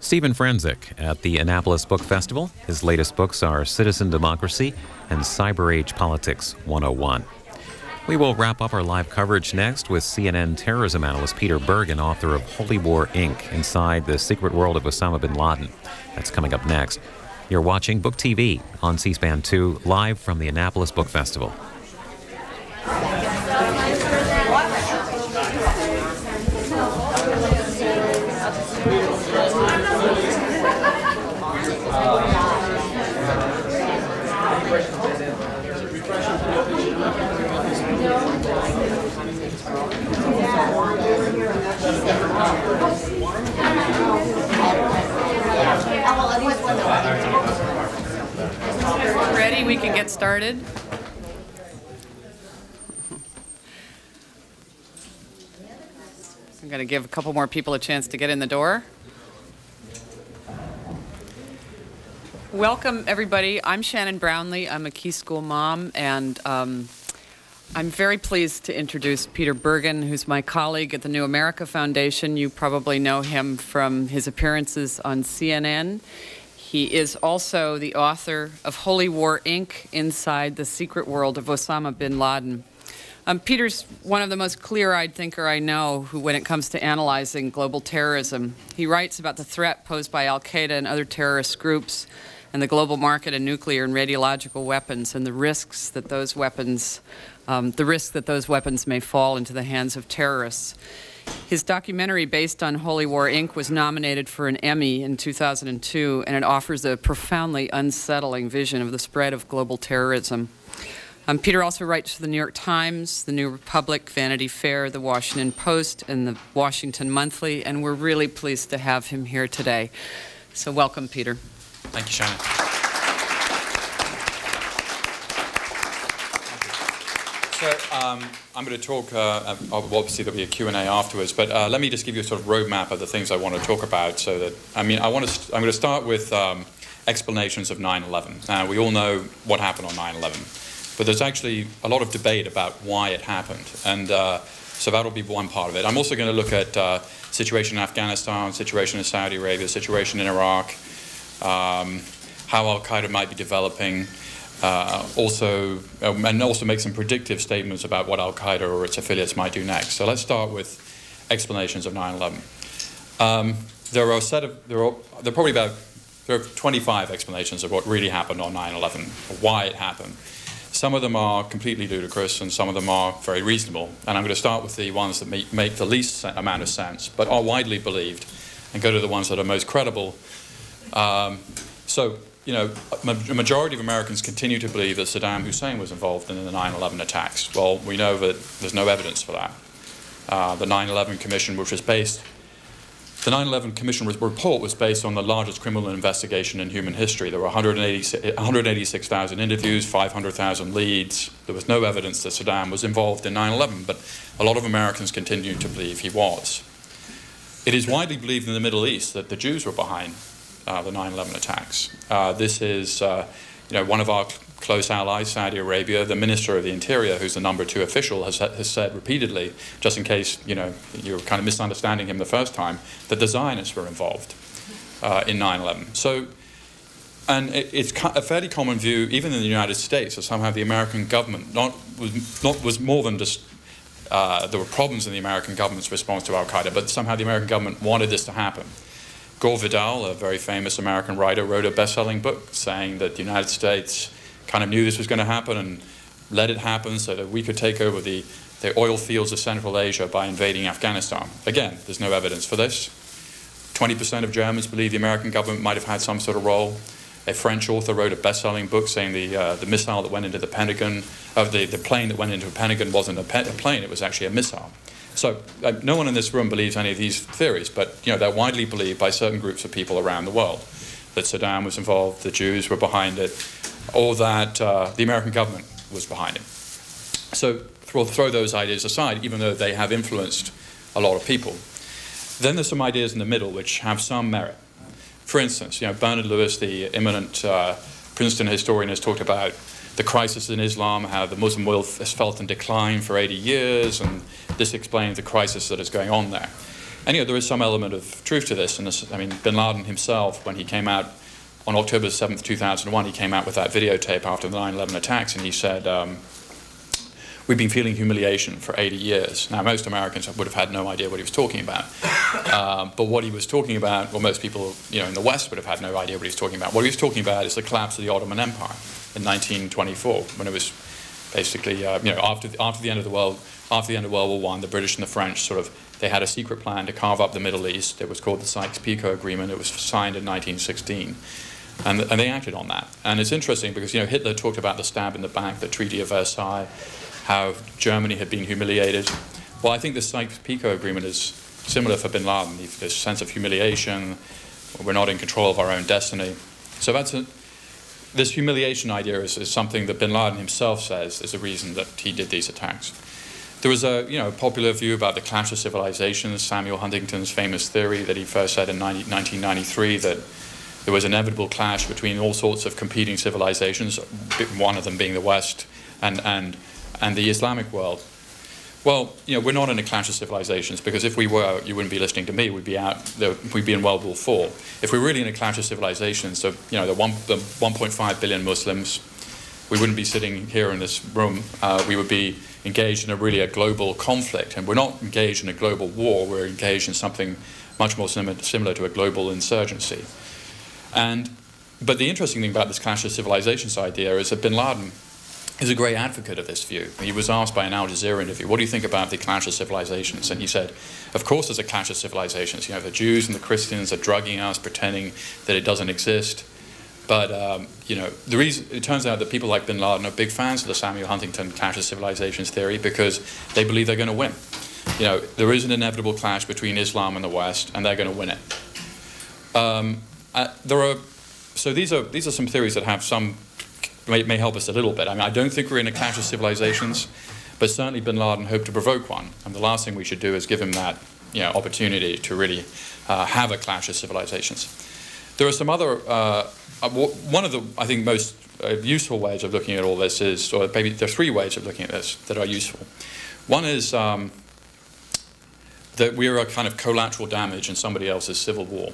Stephen Franzik at the Annapolis Book Festival. His latest books are Citizen Democracy and Cyber Age Politics 101. We will wrap up our live coverage next with CNN terrorism analyst Peter Bergen, author of Holy War, Inc., Inside the Secret World of Osama bin Laden. That's coming up next. You're watching Book TV on C-SPAN 2, live from the Annapolis Book Festival. Ready? We can get started. I'm going to give a couple more people a chance to get in the door. Welcome, everybody. I'm Shannon Brownlee. I'm a Key School mom, and I'm very pleased to introduce Peter Bergen, who's my colleague at the New America Foundation. You probably know him from his appearances on CNN. He is also the author of Holy War, Inc., Inside the Secret World of Osama bin Laden. Peter's one of the most clear-eyed thinker I know who, when it comes to analyzing global terrorism. He writes about the threat posed by al-Qaeda and other terrorist groups and the global market in nuclear and radiological weapons and the risks that those weapons may fall into the hands of terrorists. His documentary based on Holy War, Inc. was nominated for an Emmy in 2002, and it offers a profoundly unsettling vision of the spread of global terrorism. Peter also writes for the New York Times, the New Republic, Vanity Fair, the Washington Post, and the Washington Monthly, and we're really pleased to have him here today. So welcome, Peter. Thank you, Shannon. So I'm going to talk, obviously there'll be a Q&A afterwards, but let me just give you a sort of roadmap of the things I want to talk about. So that, I'm going to start with explanations of 9/11. We all know what happened on 9/11, but there's actually a lot of debate about why it happened, and so that'll be one part of it. I'm also going to look at situation in Afghanistan, situation in Saudi Arabia, situation in Iraq, how al-Qaeda might be developing, and also make some predictive statements about what al-Qaeda or its affiliates might do next. So let's start with explanations of 9/11. There are 25 explanations of what really happened on 9/11, or why it happened. Some of them are completely ludicrous, and some of them are very reasonable. And I'm going to start with the ones that make the least amount of sense, but are widely believed, and go to the ones that are most credible. A majority of Americans continue to believe that Saddam Hussein was involved in the 9/11 attacks. Well, we know that there's no evidence for that. The 9/11 Commission, the 9/11 Commission report was based on the largest criminal investigation in human history. There were 186,000 interviews, 500,000 leads. There was no evidence that Saddam was involved in 9/11, but a lot of Americans continue to believe he was. It is widely believed in the Middle East that the Jews were behind the 9/11 attacks. This is, one of our close allies, Saudi Arabia. The Minister of the Interior, who's the #2 official, has said repeatedly, just in case you were kind of misunderstanding him the first time, that the Zionists were involved in 9/11. So, and it's a fairly common view, even in the United States, that somehow the American government was more than just there were problems in the American government's response to al-Qaeda, but somehow the American government wanted this to happen. Gore Vidal, a very famous American writer, wrote a best-selling book saying that the United States kind of knew this was going to happen and let it happen so that we could take over the oil fields of Central Asia by invading Afghanistan. Again, there's no evidence for this. 20% of Germans believe the American government might have had some sort of role. A French author wrote a best-selling book saying the missile that went into the Pentagon, the plane that went into the Pentagon wasn't a plane, it was actually a missile. So no one in this room believes any of these theories, but they're widely believed by certain groups of people around the world, that Saddam was involved, the Jews were behind it, or that the American government was behind it. So we'll throw those ideas aside, even though they have influenced a lot of people. Then there's some ideas in the middle which have some merit. For instance, Bernard Lewis, the eminent Princeton historian, has talked about the crisis in Islam, how the Muslim world has felt in decline for 80 years, and this explains the crisis that is going on there. And there is some element of truth to this. And this, I mean, bin Laden himself, when he came out on October 7th, 2001, he came out with that videotape after the 9/11 attacks, and he said, we've been feeling humiliation for 80 years. Now, most Americans would have had no idea what he was talking about. But what he was talking about, well, most people in the West would have had no idea what he was talking about. What he was talking about is the collapse of the Ottoman Empire in 1924, when it was basically, after the end of World War I, the British and the French they had a secret plan to carve up the Middle East. It was called the Sykes-Picot Agreement. It was signed in 1916. And they acted on that. And it's interesting because, Hitler talked about the stab in the back, the Treaty of Versailles, how Germany had been humiliated. Well, I think the Sykes-Picot Agreement is similar for bin Laden, this sense of humiliation. We're not in control of our own destiny. So this humiliation idea is something that bin Laden himself says is the reason that he did these attacks. There was a popular view about the clash of civilizations, Samuel Huntington's famous theory that he first said in 1993 that there was an inevitable clash between all sorts of competing civilizations, one of them being the West and the Islamic world. Well, we're not in a clash of civilizations, because if we were, you wouldn't be listening to me. We'd be in World War IV. If we're really in a clash of civilizations, so the 1.5 billion Muslims, we wouldn't be sitting here in this room. We would be engaged in a global conflict, and we're not engaged in a global war. We're engaged in something much more similar to a global insurgency. But the interesting thing about this clash of civilizations idea is that bin Laden is a great advocate of this view. He was asked by an Al Jazeera interview, what do you think about the clash of civilizations? And he said, of course there's a clash of civilizations. The Jews and the Christians are drugging us, pretending that it doesn't exist. But the reason it turns out that people like bin Laden are big fans of the Samuel Huntington clash of civilizations theory, because they believe they're going to win. There is an inevitable clash between Islam and the West, and they're going to win it. So these are some theories that have some may help us a little bit. I mean, I don't think we're in a clash of civilizations, but certainly bin Laden hoped to provoke one. And the last thing we should do is give him that opportunity to really have a clash of civilizations. There are some other, one of the, I think, most useful ways of looking at all this is, or maybe there are three ways of looking at this that are useful. One is that we're a kind of collateral damage in somebody else's civil war,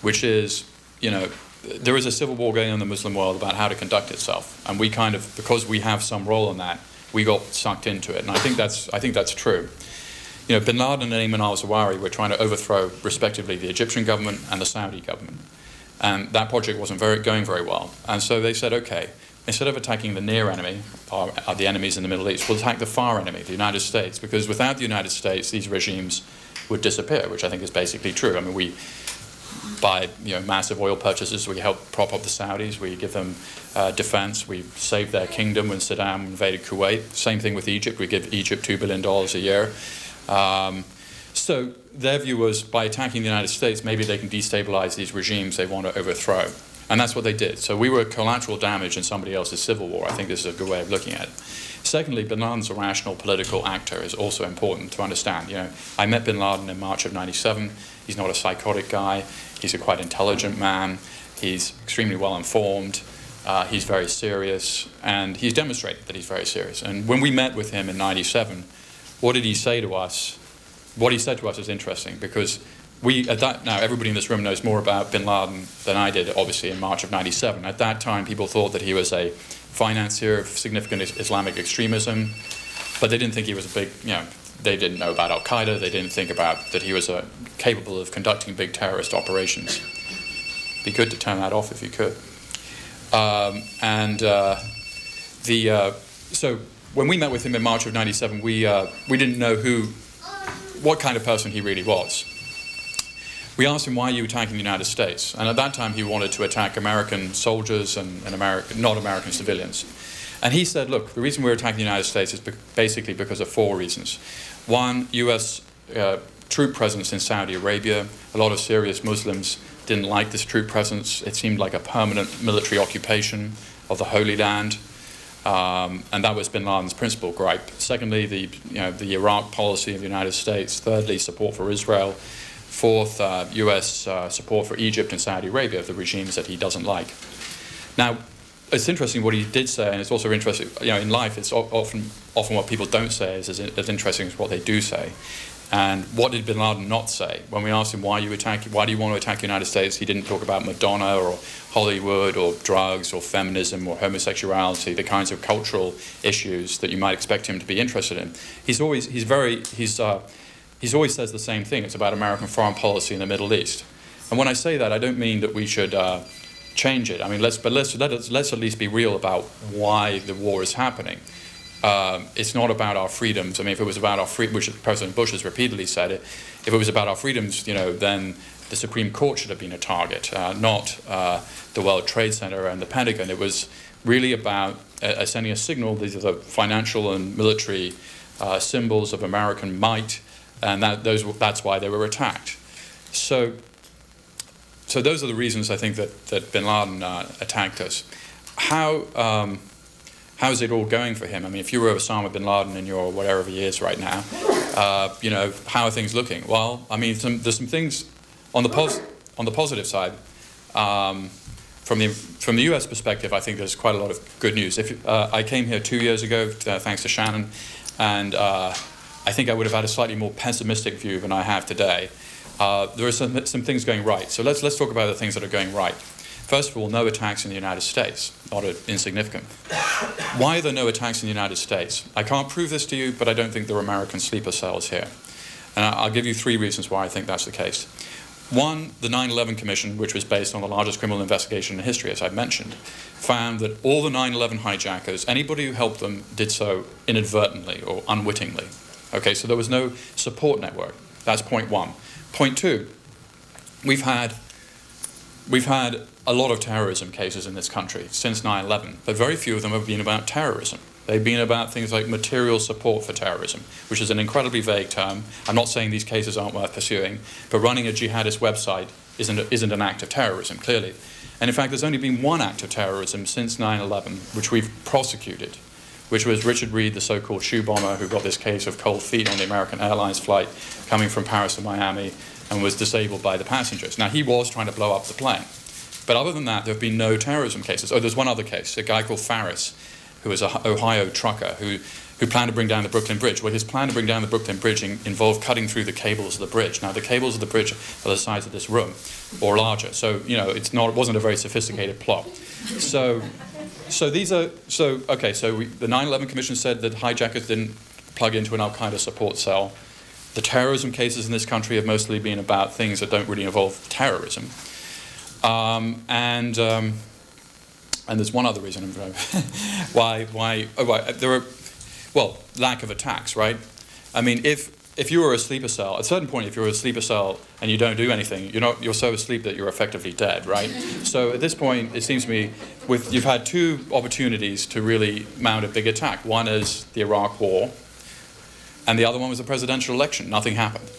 which is, there is a civil war going on in the Muslim world about how to conduct itself, and we kind of, because we have some role in that, we got sucked into it, and I think that's true. Bin Laden and Ayman al-Zawahiri were trying to overthrow, respectively, the Egyptian government and the Saudi government, and that project wasn't going very well. And so they said, okay, instead of attacking the near enemy, the enemies in the Middle East, we'll attack the far enemy, the United States, because without the United States, these regimes would disappear, which I think is basically true. I mean, we buy massive oil purchases, we help prop up the Saudis, we give them defense, we saved their kingdom when Saddam invaded Kuwait. Same thing with Egypt, we give Egypt $2 billion a year. So their view was, by attacking the United States, maybe they can destabilize these regimes they want to overthrow. And that's what they did. So we were collateral damage in somebody else's civil war. I think this is a good way of looking at it. Secondly, bin Laden's a rational political actor is also important to understand. I met bin Laden in March of '97. He's not a psychotic guy. He's a quite intelligent man. He's extremely well informed. He's very serious, and he's demonstrated that he's very serious. And when we met with him in '97, what did he say to us? What he said to us is interesting, because now everybody in this room knows more about bin Laden than I did, obviously, in March of '97. At that time, people thought that he was a financier of significant Islamic extremism, but they didn't think he was a big, they didn't know about Al-Qaeda, they didn't think about that he was capable of conducting big terrorist operations. Be good to turn that off if you could. So when we met with him in March of '97, we didn't know what kind of person he really was. We asked him, why are you attacking the United States? And at that time, he wanted to attack American soldiers and not American civilians. And he said, look, the reason we're attacking the United States is basically because of four reasons. One, U.S. Troop presence in Saudi Arabia. A lot of serious Muslims didn't like this troop presence. It seemed like a permanent military occupation of the Holy Land. And that was bin Laden's principal gripe. Secondly, the Iraq policy of the United States. Thirdly, support for Israel. Fourth, U.S. support for Egypt and Saudi Arabia, the regimes that he doesn't like. Now, it's interesting what he did say, and it's also interesting, in life, it's often what people don't say is as interesting as what they do say. And what did bin Laden not say? When we asked him why do you want to attack the United States, he didn't talk about Madonna or Hollywood or drugs or feminism or homosexuality, the kinds of cultural issues that you might expect him to be interested in. He always says the same thing. It's about American foreign policy in the Middle East. And when I say that, I don't mean that we should change it. I mean, let's at least be real about why the war is happening. It's not about our freedoms. I mean, if it was about our which President Bush has repeatedly said it, if it was about our freedoms, then the Supreme Court should have been a target, not the World Trade Center and the Pentagon. It was really about sending a signal. These are the financial and military symbols of American might, and that's why they were attacked. So those are the reasons I think that bin Laden attacked us. How's it all going for him? I mean, if you were Osama bin Laden in your whatever he is right now, how are things looking? Well, I mean, there's some things on the positive side. From the U.S. perspective, I think there's quite a lot of good news. I came here 2 years ago, thanks to Shannon, and I think I would have had a slightly more pessimistic view than I have today. There are some things going right. So let's talk about the things that are going right. First of all, no attacks in the United States, not insignificant. Why are there no attacks in the United States? I can't prove this to you, but I don't think there are American sleeper cells here. And I'll give you 3 reasons why I think that's the case. One, the 9/11 Commission, which was based on the largest criminal investigation in history, as I mentioned, found that all the 9/11 hijackers, anybody who helped them, did so inadvertently or unwittingly. Okay, so there was no support network. That's point 1. Point 2, we've had a lot of terrorism cases in this country since 9/11, but very few of them have been about terrorism. They've been about things like material support for terrorism, which is an incredibly vague term. I'm not saying these cases aren't worth pursuing, but running a jihadist website isn't an act of terrorism, clearly. And in fact, there's only been one act of terrorism since 9/11, which we've prosecuted, which was Richard Reed, the so-called shoe bomber, who got this case of cold feet on the American Airlines flight coming from Paris to Miami and was disabled by the passengers. Now, he was trying to blow up the plane. But other than that, there have been no terrorism cases. Oh, there's one other case, a guy called Farris, who was an Ohio trucker who planned to bring down the Brooklyn Bridge. Well, his plan to bring down the Brooklyn Bridge involved cutting through the cables of the bridge. Now, the cables of the bridge are the size of this room, or larger. So, it wasn't a very sophisticated plot. So the 9/11 Commission said that hijackers didn't plug into an Al-Qaeda support cell. The terrorism cases in this country have mostly been about things that don't really involve terrorism. And there's one other reason why lack of attacks, right? I mean, if you were a sleeper cell, at a certain point, if you're a sleeper cell and you don't do anything, you're so asleep that you're effectively dead, right? So at this point, it seems to me, you've had 2 opportunities to really mount a big attack. One is the Iraq War, and the other one was the presidential election. Nothing happened.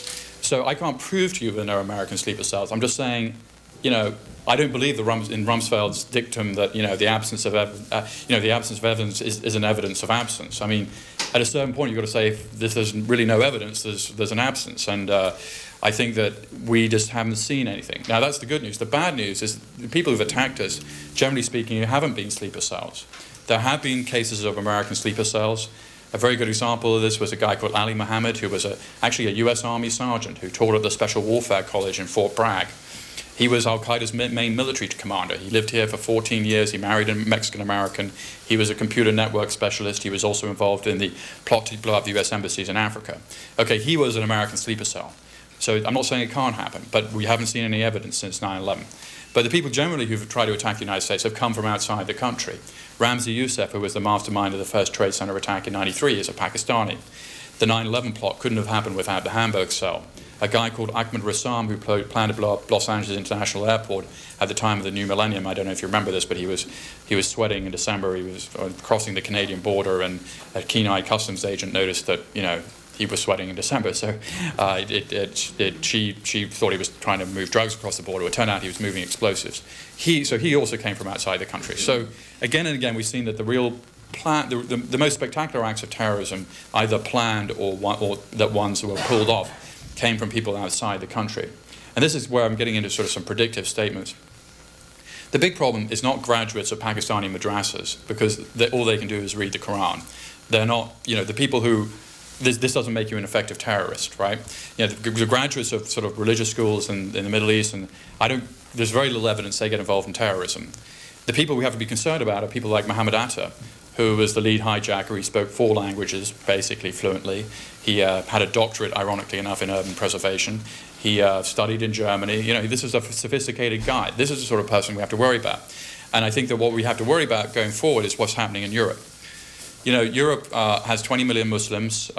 So I can't prove to you that there are American sleeper cells. I'm just saying, I don't believe in Rumsfeld's dictum that the absence of evidence is an evidence of absence. I mean, at a certain point, you've got to say if there's really no evidence, there's an absence, and I think that we just haven't seen anything. Now, that's the good news. The bad news is the people who've attacked us, generally speaking, haven't been sleeper cells. There have been cases of American sleeper cells. A very good example of this was a guy called Ali Mohammed, who was actually a U.S. Army sergeant who taught at the Special Warfare College in Fort Bragg. He was Al-Qaeda's main military commander. He lived here for 14 years. He married a Mexican-American. He was a computer network specialist. He was also involved in the plot to blow up the U.S. embassies in Africa. Okay, he was an American sleeper cell. So I'm not saying it can't happen, but we haven't seen any evidence since 9/11. But the people generally who've tried to attack the United States have come from outside the country. Ramzi Youssef, who was the mastermind of the first Trade Center attack in '93, is a Pakistani. The 9/11 plot couldn't have happened without the Hamburg cell. A guy called Ahmed Rassam, who planned to blow up Los Angeles International Airport at the time of the new millennium. I don't know if you remember this, but he was sweating in December. He was crossing the Canadian border, and a keen-eyed customs agent noticed that he was sweating in December. So she thought he was trying to move drugs across the border. It turned out he was moving explosives. So he also came from outside the country. So again and again, we've seen that the most spectacular acts of terrorism, either planned or that ones who were pulled off, came from people outside the country. And this is where I'm getting into sort of some predictive statements. The big problem is not graduates of Pakistani madrasas, because all they can do is read the Quran. They're not, the people who this doesn't make you an effective terrorist, right? You know, the graduates of sort of religious schools in the Middle East, and there's very little evidence they get involved in terrorism. The people we have to be concerned about are people like Mohammed Atta, who was the lead hijacker. He spoke 4 languages, basically fluently. He had a doctorate, ironically enough, in urban preservation. He studied in Germany. You know, this is a sophisticated guy. This is the sort of person we have to worry about. And I think that what we have to worry about going forward is what's happening in Europe. You know, Europe has 20 million Muslims.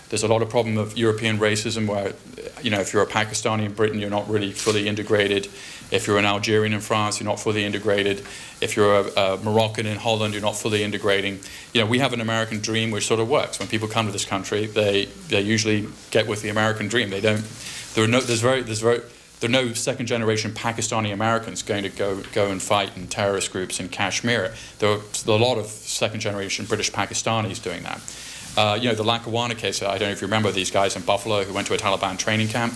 There's a lot of problem of European racism where, you know, if you're a Pakistani in Britain, you're not really fully integrated. If you're an Algerian in France, you're not fully integrated. If you're a Moroccan in Holland, you're not fully integrating. You know, we have an American dream which sort of works. When people come to this country, they usually get with the American dream. They don't. There are no second-generation Pakistani Americans going to go and fight in terrorist groups in Kashmir. There are a lot of second-generation British Pakistanis doing that. You know, the Lackawanna case, I don't know if you remember these guys in Buffalo who went to a Taliban training camp.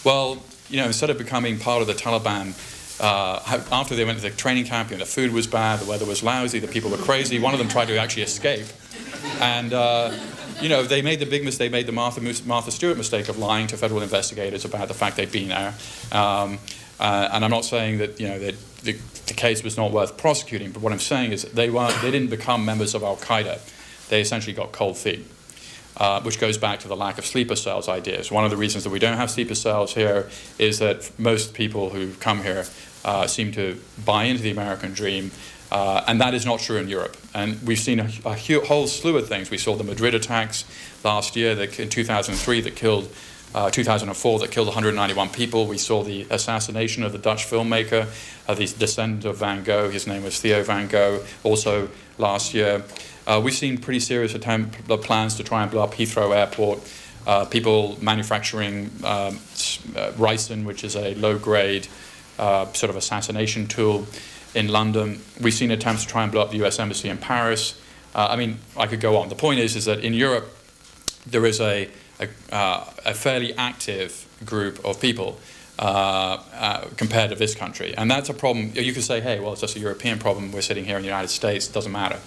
Well, you know, instead of becoming part of the Taliban, after they went to the training camp, you know, the food was bad, the weather was lousy, the people were crazy. One of them tried to actually escape. And, you know, they made the big mistake, they made the Martha Stewart mistake of lying to federal investigators about the fact they'd been there. And I'm not saying that, you know, that the case was not worth prosecuting, but what I'm saying is that they didn't become members of Al-Qaeda. They essentially got cold feet, which goes back to the lack of sleeper cells ideas. One of the reasons that we don't have sleeper cells here is that most people who come here seem to buy into the American dream, and that is not true in Europe. And we've seen a whole slew of things. We saw the Madrid attacks last year in 2003 that killed 2004 that killed 191 people. We saw the assassination of the Dutch filmmaker, the descendant of Van Gogh. His name was Theo Van Gogh, also last year. We've seen pretty serious plans to try and blow up Heathrow Airport. People manufacturing ricin, which is a low-grade sort of assassination tool in London. We've seen attempts to try and blow up the US Embassy in Paris. I mean, I could go on. The point is that in Europe, there is a fairly active group of people compared to this country. And that's a problem. You could say, hey, well, it's just a European problem. We're sitting here in the United States. It doesn't matter.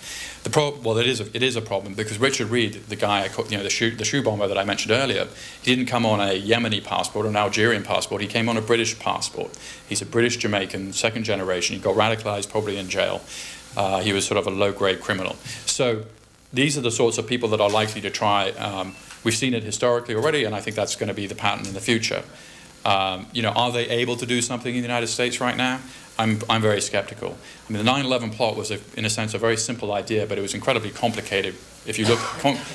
Well, it is a problem because Richard Reed, the guy, you know, the shoe bomber that I mentioned earlier, he didn't come on a Yemeni passport or an Algerian passport. He came on a British passport. He's a British Jamaican, second generation. He got radicalized, probably in jail. He was sort of a low-grade criminal. So these are the sorts of people that are likely to try. We've seen it historically already, and I think that's going to be the pattern in the future. You know, are they able to do something in the United States right now? I'm very skeptical. I mean, the 9/11 plot was, in a sense, a very simple idea, but it was incredibly complicated. If you look,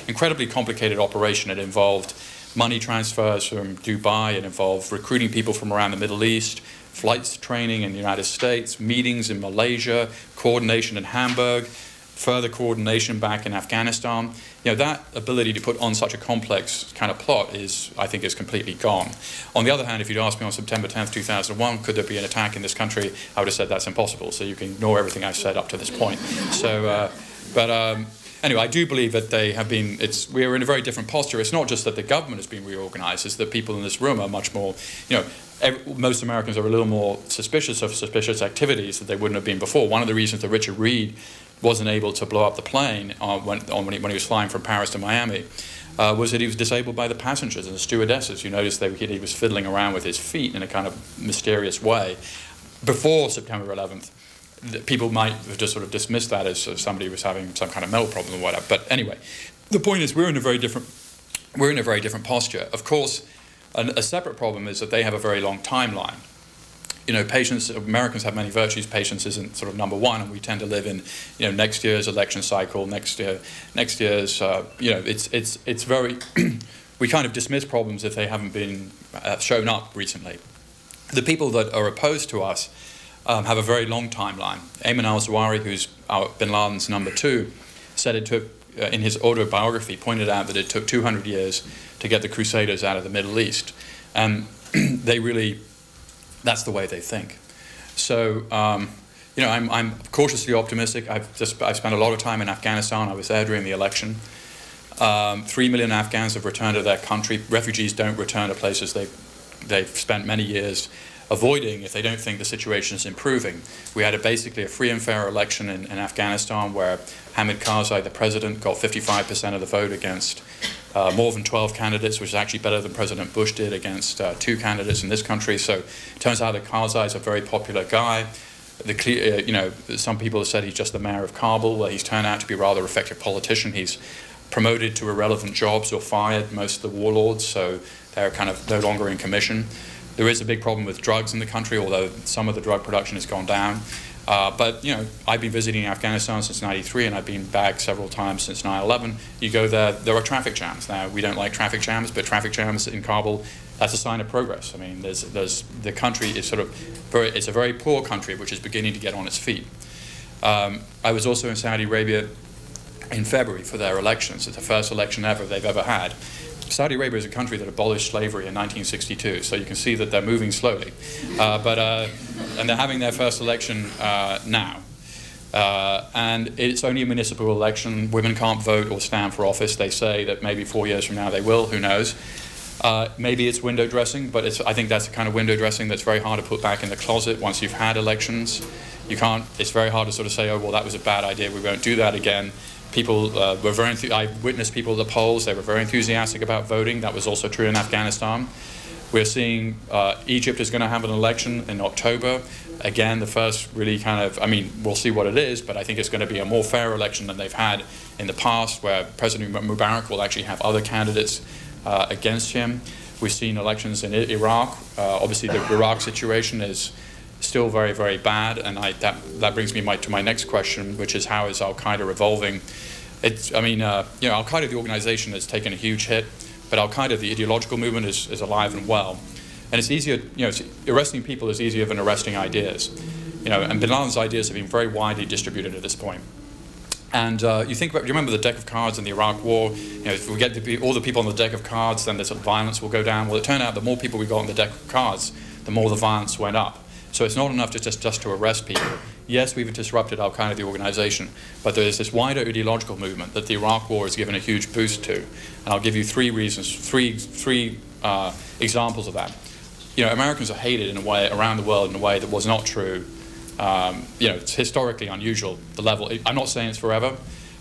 incredibly complicated operation. It involved money transfers from Dubai. It involved recruiting people from around the Middle East, flights training in the United States, meetings in Malaysia, coordination in Hamburg, further coordination back in Afghanistan. You know, that ability to put on such a complex kind of plot I think is completely gone. On the other hand, if you'd asked me on September 10th, 2001, could there be an attack in this country, I would have said that's impossible. So you can ignore everything I've said up to this point. So, anyway, I do believe that they have been, we're in a very different posture. It's not just that the government has been reorganized, it's that people in this room are much more, you know, most Americans are a little more suspicious of suspicious activities that they wouldn't have been before. One of the reasons that Richard Reed wasn't able to blow up the plane when he was flying from Paris to Miami was that he was disabled by the passengers and the stewardesses. You noticed that he was fiddling around with his feet in a kind of mysterious way. Before September 11th, people might have just sort of dismissed that as somebody was having some kind of mental problem or whatever. But anyway, the point is we're in a very different posture. Of course, a separate problem is that they have a very long timeline. You know, Americans have many virtues. Patience isn't sort of number one, and we tend to live in, you know, next year's election cycle, next year's, you know, it's very, we kind of dismiss problems if they haven't been shown up recently. The people that are opposed to us have a very long timeline. Ayman al-Zawahiri, who's bin Laden's number 2, said it took, in his autobiography, pointed out that it took 200 years to get the Crusaders out of the Middle East. And they really, that's the way they think. So, you know, I'm cautiously optimistic. I've spent a lot of time in Afghanistan. I was there during the election. 3 million Afghans have returned to their country. Refugees don't return to places they've spent many years avoiding if they don't think the situation is improving. We had basically a free and fair election in Afghanistan where Hamid Karzai, the president, got 55% of the vote against more than 12 candidates, which is actually better than President Bush did against 2 candidates in this country. So it turns out that Karzai is a very popular guy. Some people have said he's just the mayor of Kabul. Well, he's turned out to be a rather effective politician. He's promoted to irrelevant jobs or fired most of the warlords, so they're kind of no longer in commission. There is a big problem with drugs in the country, although some of the drug production has gone down. But I've been visiting Afghanistan since '93, and I've been back several times since 9/11. You go there are traffic jams. Now, we don't like traffic jams, but traffic jams in Kabul, that's a sign of progress. I mean, the country is it's a very poor country which is beginning to get on its feet. I was also in Saudi Arabia in February for their elections. It's the first election ever they've ever had. Saudi Arabia is a country that abolished slavery in 1962, so you can see that they're moving slowly. And they're having their first election now. And it's only a municipal election. Women can't vote or stand for office. They say that maybe 4 years from now they will, who knows. Maybe it's window dressing, but I think that's the kind of window dressing that's very hard to put back in the closet once you've had elections. It's very hard to sort of say, oh, well, that was a bad idea, we won't do that again. People were I witnessed people at the polls, they were very enthusiastic about voting. That was also true in Afghanistan. We're seeing Egypt is going to have an election in October. Again, the first really we'll see what it is, but I think it's going to be a more fair election than they've had in the past, where President Mubarak will actually have other candidates against him. We've seen elections in Iraq. Obviously, the Iraq situation is still very, very bad, and that brings me to my next question, which is how is Al-Qaeda evolving? Al-Qaeda, the organization, has taken a huge hit, but Al-Qaeda, the ideological movement, is alive and well. And it's easier, arresting people is easier than arresting ideas. And Bin Laden's ideas have been very widely distributed at this point. And you remember the deck of cards in the Iraq War? If we get all the people on the deck of cards, then the sort of violence will go down. Well, it turned out the more people we got on the deck of cards, the more the violence went up. So it's not enough just to arrest people. Yes, we've disrupted Al-Qaeda, the organization, but there is this wider ideological movement that the Iraq War has given a huge boost to. And I'll give you 3 reasons, three examples of that. Americans are hated in a way around the world in a way that was not true. It's historically unusual, the level. I'm not saying it's forever.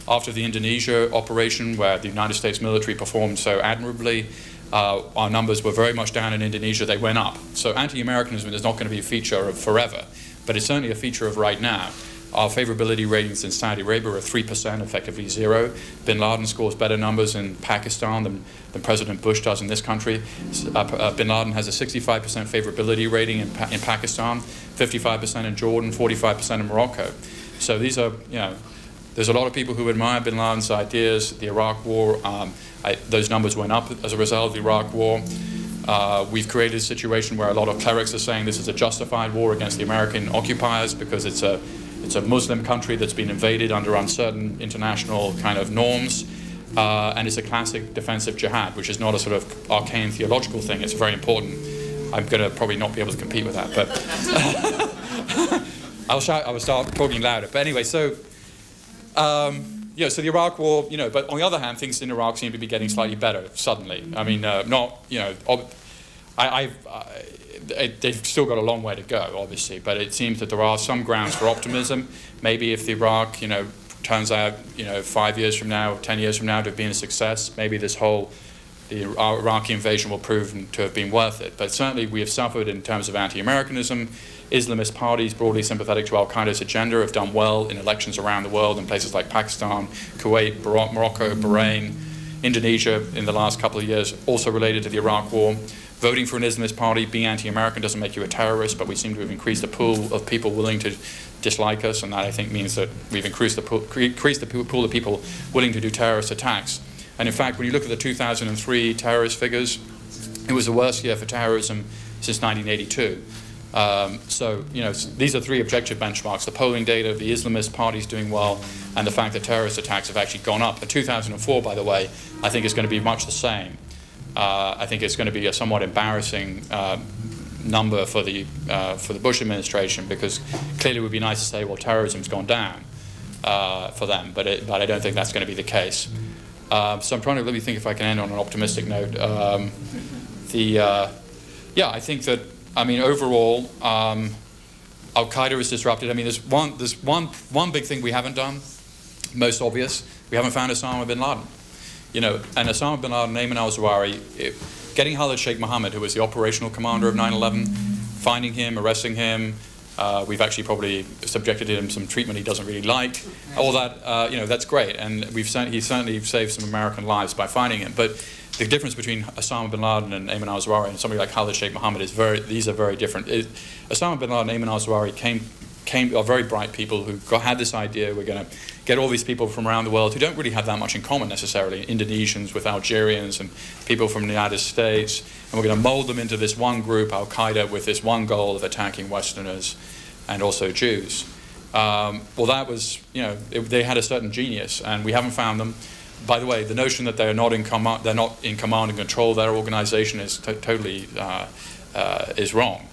After the Indonesia operation, where the United States military performed so admirably, our numbers were very much down in Indonesia. They went up. So anti-Americanism is not going to be a feature of forever, but it's certainly a feature of right now. Our favorability ratings in Saudi Arabia are 3%, effectively 0. Bin Laden scores better numbers in Pakistan than President Bush does in this country. Bin Laden has a 65% favorability rating in Pakistan, 55% in Jordan, 45% in Morocco. So these are, there's a lot of people who admire Bin Laden's ideas. The Iraq War, those numbers went up as a result of the Iraq War. We've created a situation where a lot of clerics are saying this is a justified war against the American occupiers because it's a Muslim country that's been invaded under uncertain international kind of norms, and it's a classic defensive jihad, which is not a sort of arcane theological thing. It's very important. I'm going to probably not be able to compete with that, but I will start talking louder. But anyway, so so the Iraq War, but on the other hand, things in Iraq seem to be getting slightly better suddenly. I mean, they've still got a long way to go, obviously, but it seems that there are some grounds for optimism. Maybe if the Iraq, turns out, 5 years from now, 10 years from now to have been a success, maybe the Iraqi invasion will prove to have been worth it. But certainly we have suffered in terms of anti-Americanism. Islamist parties broadly sympathetic to Al-Qaeda's agenda have done well in elections around the world in places like Pakistan, Kuwait, Morocco, Bahrain, Indonesia in the last couple of years, also related to the Iraq War. Voting for an Islamist party, being anti-American doesn't make you a terrorist, but we seem to have increased the pool of people willing to dislike us, and that I think means that we've increased the pool of people willing to do terrorist attacks. And in fact, when you look at the 2003 terrorist figures, it was the worst year for terrorism since 1982. So, these are 3 objective benchmarks: the polling data, the Islamist parties doing well, and the fact that terrorist attacks have actually gone up. In 2004, by the way, I think is going to be much the same. I think it's going to be a somewhat embarrassing number for the Bush administration, because clearly it would be nice to say, well, terrorism's gone down for them, but I don't think that's going to be the case. So I'm trying to really think if I can end on an optimistic note. I think that I mean, overall, Al-Qaeda is disrupted. I mean, there's one big thing we haven't done, most obvious. We haven't found Osama bin Laden. You know, and Osama bin Laden, Ayman al-Zawahiri, getting Khalid Sheikh Mohammed, who was the operational commander of 9/11, finding him, arresting him. We've actually probably subjected him to some treatment he doesn't really like. All that, you know, that's great, and he certainly saved some American lives by finding him. But the difference between Osama bin Laden and Ayman al-Zawahiri and somebody like Khalid Sheikh Mohammed is these are very different. Osama bin Laden and Ayman al-Zawahiri are very bright people who had this idea: we're going to get all these people from around the world who don't really have that much in common necessarily, Indonesians with Algerians and people from the United States, and we're going to mold them into this one group, Al-Qaeda, with this one goal of attacking Westerners and also Jews. Well, that was, you know, they had a certain genius, and we haven't found them. By the way, the notion that they're not in command and control of their organization is totally is wrong.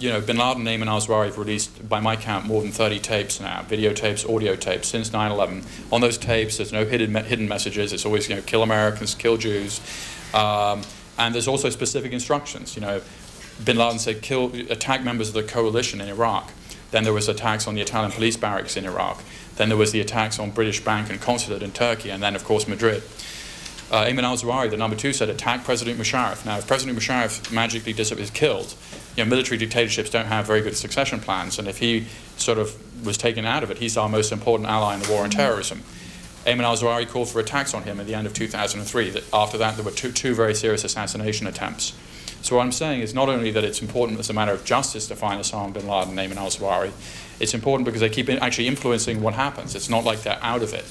You know, bin Laden and Ayman al-Zawahiri have released, by my count, more than 30 tapes now, videotapes, audio tapes, since 9/11. On those tapes, there's no hidden messages. It's always, you know, kill Americans, kill Jews. And there's also specific instructions. You know, bin Laden said, attack members of the coalition in Iraq. Then there was attacks on the Italian police barracks in Iraq. Then there was the attacks on British Bank and Consulate in Turkey, and then, of course, Madrid. Ayman al-Zawahiri, the number 2, said, attack President Musharraf. Now, if President Musharraf magically is killed, you know, military dictatorships don't have very good succession plans, and if he sort of was taken out of it, he's our most important ally in the war on terrorism. Ayman al-Zawahiri called for attacks on him at the end of 2003. After that, there were two very serious assassination attempts. So what I'm saying is not only that it's important as a matter of justice to find Osama bin Laden and Ayman al-Zawahiri, it's important because they keep actually influencing what happens. It's not like they're out of it.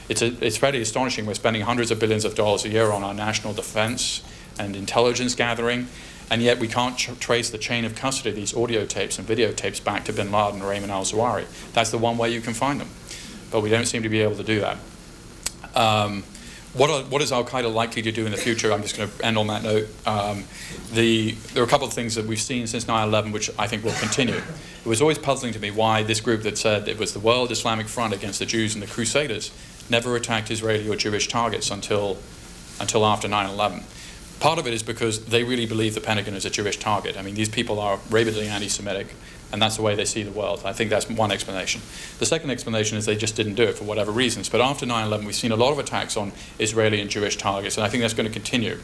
It's fairly astonishing. We're spending hundreds of billions of dollars a year on our national defense and intelligence gathering, and yet we can't trace the chain of custody of these audio tapes and videotapes back to bin Laden or Ayman al-Zawahiri. That's the one way you can find them. But we don't seem to be able to do that. What is Al-Qaeda likely to do in the future? I'm just going to end on that note. There are a couple of things that we've seen since 9/11 which I think will continue. It was always puzzling to me why this group that said it was the World Islamic Front against the Jews and the Crusaders never attacked Israeli or Jewish targets until after 9/11. Part of it is because they really believe the Pentagon is a Jewish target. I mean, these people are rabidly anti-Semitic, and that's the way they see the world. I think that's one explanation. The second explanation is they just didn't do it for whatever reasons. But after 9/11, we've seen a lot of attacks on Israeli and Jewish targets, and I think that's going to continue.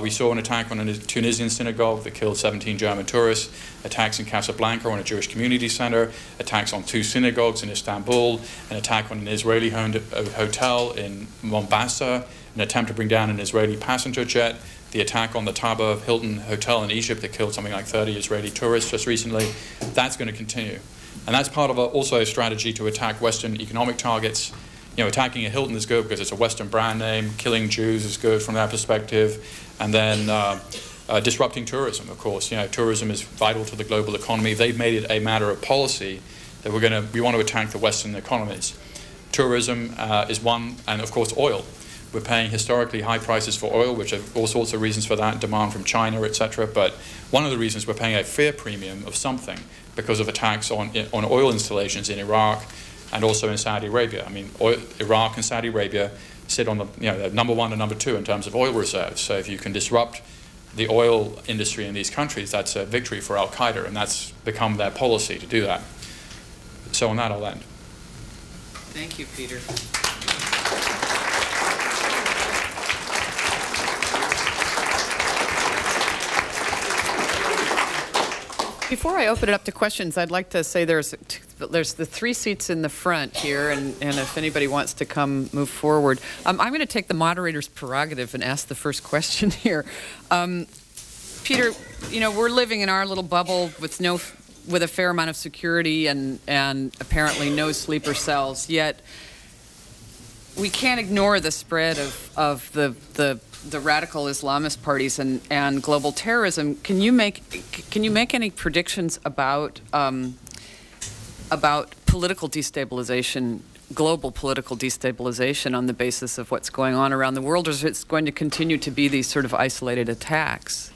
We saw an attack on a Tunisian synagogue that killed 17 German tourists, attacks in Casablanca on a Jewish community center, attacks on 2 synagogues in Istanbul, an attack on an Israeli-owned hotel in Mombasa, an attempt to bring down an Israeli passenger jet, the attack on the Taba Hilton Hotel in Egypt that killed something like 30 Israeli tourists just recently. That's going to continue. And that's part of also a strategy to attack Western economic targets. You know, attacking a Hilton is good because it's a Western brand name. Killing Jews is good from that perspective. And then disrupting tourism, of course. You know, tourism is vital to the global economy. They've made it a matter of policy that we want to attack the Western economies. Tourism is one, and of course oil. We're paying historically high prices for oil, which have all sorts of reasons for that, demand from China, etc. But one of the reasons we're paying a fair premium of something because of attacks on oil installations in Iraq and also in Saudi Arabia. I mean, Iraq and Saudi Arabia sit on the number 1 and number 2 in terms of oil reserves. So if you can disrupt the oil industry in these countries, that's a victory for Al-Qaeda, and that's become their policy to do that. So on that, I'll end. Thank you, Peter. Before I open it up to questions, I'd like to say there's the 3 seats in the front here, and if anybody wants to come move forward. I'm going to take the moderator's prerogative and ask the first question here. Peter, you know, we're living in our little bubble with a fair amount of security and apparently no sleeper cells, yet we can't ignore the spread of the radical Islamist parties and global terrorism. Can you make any predictions about political destabilization, global political destabilization on the basis of what's going on around the world, or is it going to continue to be these sort of isolated attacks?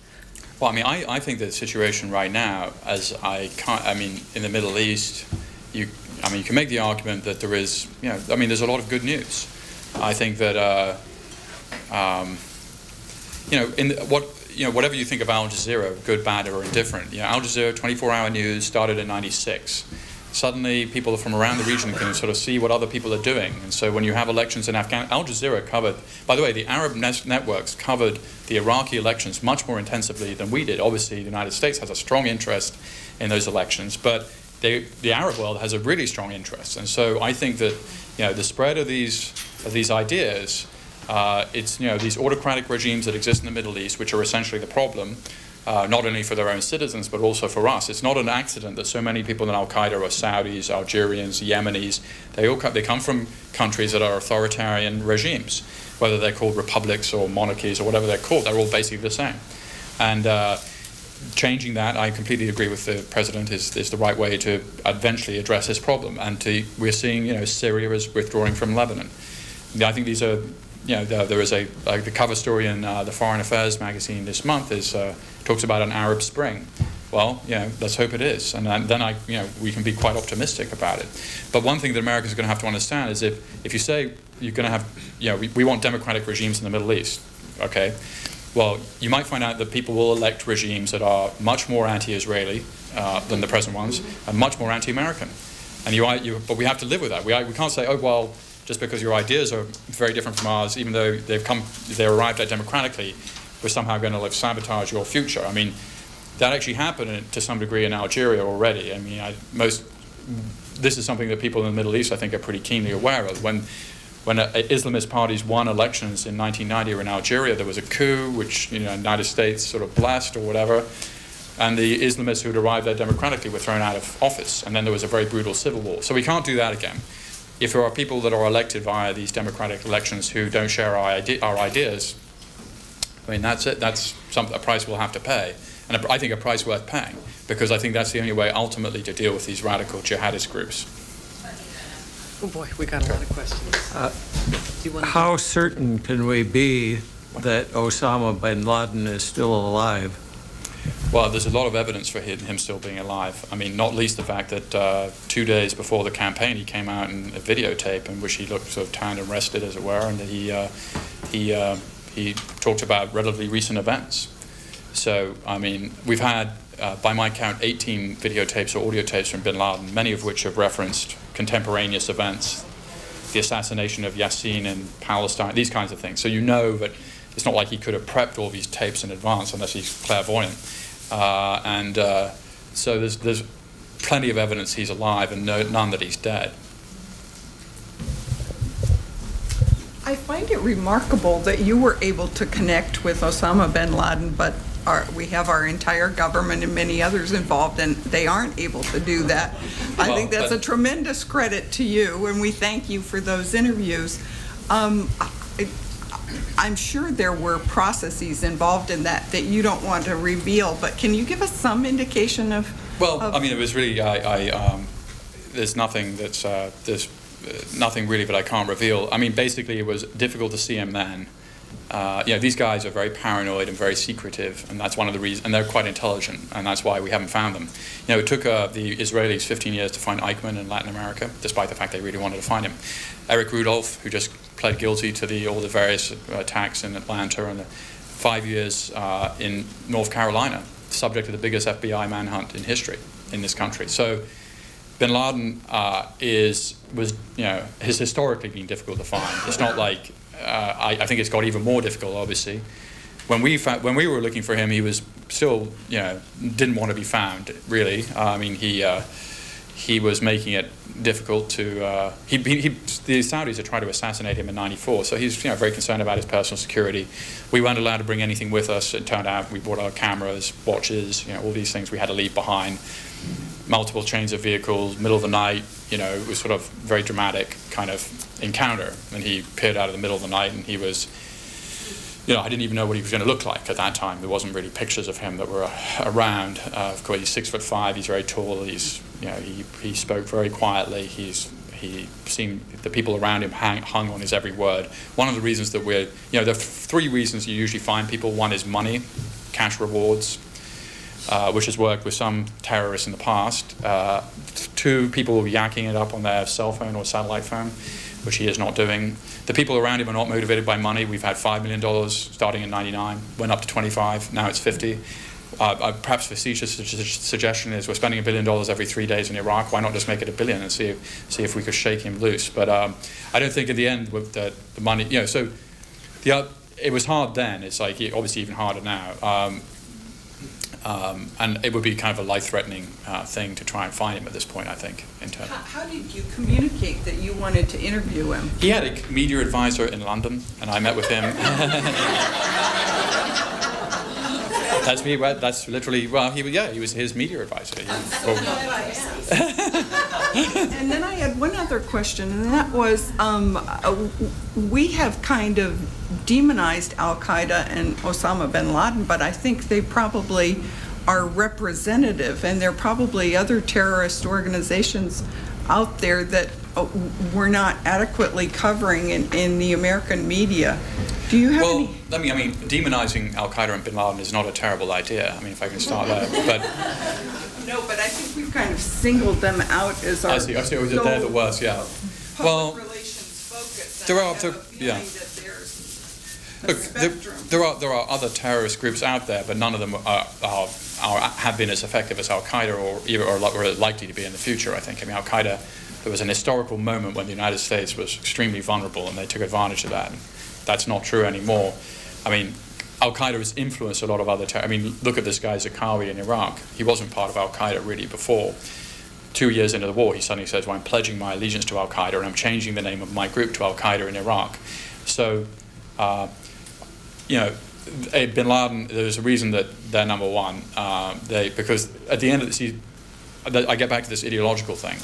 Well, I mean, I think the situation right now, in the Middle East, you can make the argument that there is, there's a lot of good news. I think that, whatever you think of Al Jazeera, good, bad, or indifferent, Al Jazeera, 24-hour news, started in '96. Suddenly, people from around the region can sort of see what other people are doing. And so when you have elections in Afghanistan, Al Jazeera covered, by the way, the Arab networks covered the Iraqi elections much more intensively than we did. Obviously, the United States has a strong interest in those elections, but the Arab world has a really strong interest. And so I think that, the spread of these ideas, it's, these autocratic regimes that exist in the Middle East, which are essentially the problem, not only for their own citizens, but also for us. It's not an accident that so many people in Al-Qaeda are Saudis, Algerians, Yemenis. They come from countries that are authoritarian regimes, whether they're called republics or monarchies or whatever they're called. They're all basically the same. And changing that, I completely agree with the president, is the right way to eventually address this problem. And we're seeing, Syria is withdrawing from Lebanon. I think these are, there is the cover story in the Foreign Affairs magazine this month talks about an Arab Spring. Well, let's hope it is, and then we can be quite optimistic about it. But one thing that Americans are going to have to understand is if you say you're going to have, we want democratic regimes in the Middle East, okay? Well, you might find out that people will elect regimes that are much more anti-Israeli than the present ones, and much more anti-American. And but we have to live with that. We can't say, oh well, just because your ideas are very different from ours, even though they're arrived at democratically, we're somehow going to sabotage your future. I mean, that actually happened to some degree in Algeria already. I mean, this is something that people in the Middle East, I think, are pretty keenly aware of. When Islamist parties won elections in 1990 in Algeria, there was a coup, which the United States sort of blessed or whatever, and the Islamists who had arrived there democratically were thrown out of office, and then there was a very brutal civil war. So we can't do that again. If there are people that are elected via these democratic elections who don't share our ideas, I mean, that's it. That's a price we'll have to pay. And I think a price worth paying, because I think that's the only way ultimately to deal with these radical jihadist groups. Oh boy, we got a lot of questions. How certain can we be that Osama bin Laden is still alive? Well, there's a lot of evidence for him still being alive. I mean, not least the fact that 2 days before the campaign, he came out in a videotape in which he looked sort of tanned and rested, as it were, and he talked about relatively recent events. So, I mean, we've had, by my count, 18 videotapes or audio tapes from bin Laden, many of which have referenced contemporaneous events, the assassination of Yassin in Palestine, these kinds of things. So you know that it's not like he could have prepped all these tapes in advance unless he's clairvoyant. So there's plenty of evidence he's alive and none that he's dead. I find it remarkable that you were able to connect with Osama bin Laden, but we have our entire government and many others involved, and they aren't able to do that. I think that's a tremendous credit to you, and we thank you for those interviews. I'm sure there were processes involved in that you don't want to reveal, but can you give us some indication of? Well, I mean, it was really, there's nothing that's, there's nothing really that I can't reveal. I mean, basically it was difficult to see him then. These guys are very paranoid and very secretive, and that's one of the reasons, and they're quite intelligent, and that's why we haven't found them. It took the Israelis 15 years to find Eichmann in Latin America, despite the fact they really wanted to find him. Eric Rudolph, who just pled guilty to all the various attacks in Atlanta, and 5 years in North Carolina, subject to the biggest FBI manhunt in history in this country. So bin Laden has historically been difficult to find. It's not like, I think it's got even more difficult, obviously. When we were looking for him, he was still, didn't want to be found, really. I mean, he was making it difficult to, the Saudis had tried to assassinate him in '94, so he's very concerned about his personal security. We weren't allowed to bring anything with us. It turned out we brought our cameras, watches, all these things we had to leave behind. Multiple chains of vehicles, middle of the night, it was sort of very dramatic kind of encounter. And he appeared out of the middle of the night, and he was, I didn't even know what he was going to look like at that time. There wasn't really pictures of him that were around. Of course, he's 6'5", he's very tall, he spoke very quietly, he seemed, the people around him hung on his every word. One of the reasons that there are 3 reasons you usually find people. One is money, cash rewards, which has worked with some terrorists in the past. 2, people yakking it up on their cell phone or satellite phone, which he is not doing. The people around him are not motivated by money. We've had $5 million starting in '99, went up to 25, now it's 50. Perhaps facetious suggestion is we're spending $1 billion every 3 days in Iraq. Why not just make it $1 billion and see if we could shake him loose? But I don't think in the end with the money, so it was hard then. It's like obviously even harder now. And it would be kind of a life-threatening thing to try and find him at this point, I think. How did you communicate that you wanted to interview him? He had a media advisor in London, and I met with him. That's me. That's literally. Well, he was his media advisor. And then I had one other question, and that was, we have kind of demonized Al-Qaeda and Osama bin Laden, but I think they probably are representative, and there are probably other terrorist organizations out there that we're not adequately covering in the American media. Do you have any? Well, I mean, demonizing Al-Qaeda and bin Laden is not a terrible idea. I mean, if I can start there. But no, but I think we've kind of singled them out as our. I see. They're the worst. Yeah. Well, relations focus. There are other terrorist groups out there, but none of them have been as effective as Al-Qaeda or likely to be in the future, I think. I mean, Al-Qaeda, there was an historical moment when the United States was extremely vulnerable, and they took advantage of that. And that's not true anymore. I mean, Al-Qaeda has influenced a lot of other I mean, look at this guy Zarqawi in Iraq. He wasn't part of Al-Qaeda really before. 2 years into the war, he suddenly says, well, I'm pledging my allegiance to Al-Qaeda, and I'm changing the name of my group to Al-Qaeda in Iraq. So, bin Laden, there's a reason that they're number one. Because at the end of this, I get back to this ideological thing.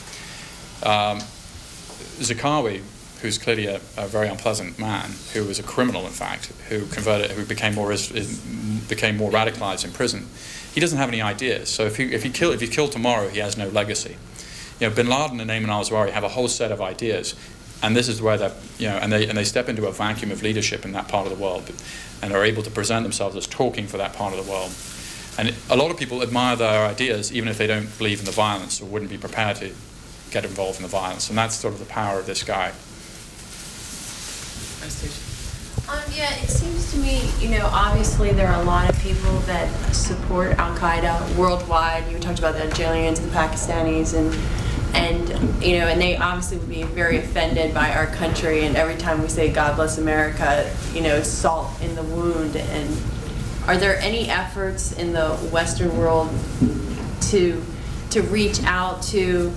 Zarqawi, who's clearly a very unpleasant man, who was a criminal, in fact, who became more radicalized in prison. He doesn't have any ideas. So if he killed tomorrow, he has no legacy. Bin Laden and Ayman al-Zawahiri have a whole set of ideas, and this is where they step into a vacuum of leadership in that part of the world, and are able to present themselves as talking for that part of the world. And a lot of people admire their ideas, even if they don't believe in the violence or wouldn't be prepared to get involved in the violence. And that's sort of the power of this guy. Yeah, it seems to me, obviously there are a lot of people that support Al-Qaeda worldwide. You talked about the Algerians, the Pakistanis, and they obviously would be very offended by our country. And every time we say God bless America, salt in the wound. And are there any efforts in the Western world to reach out to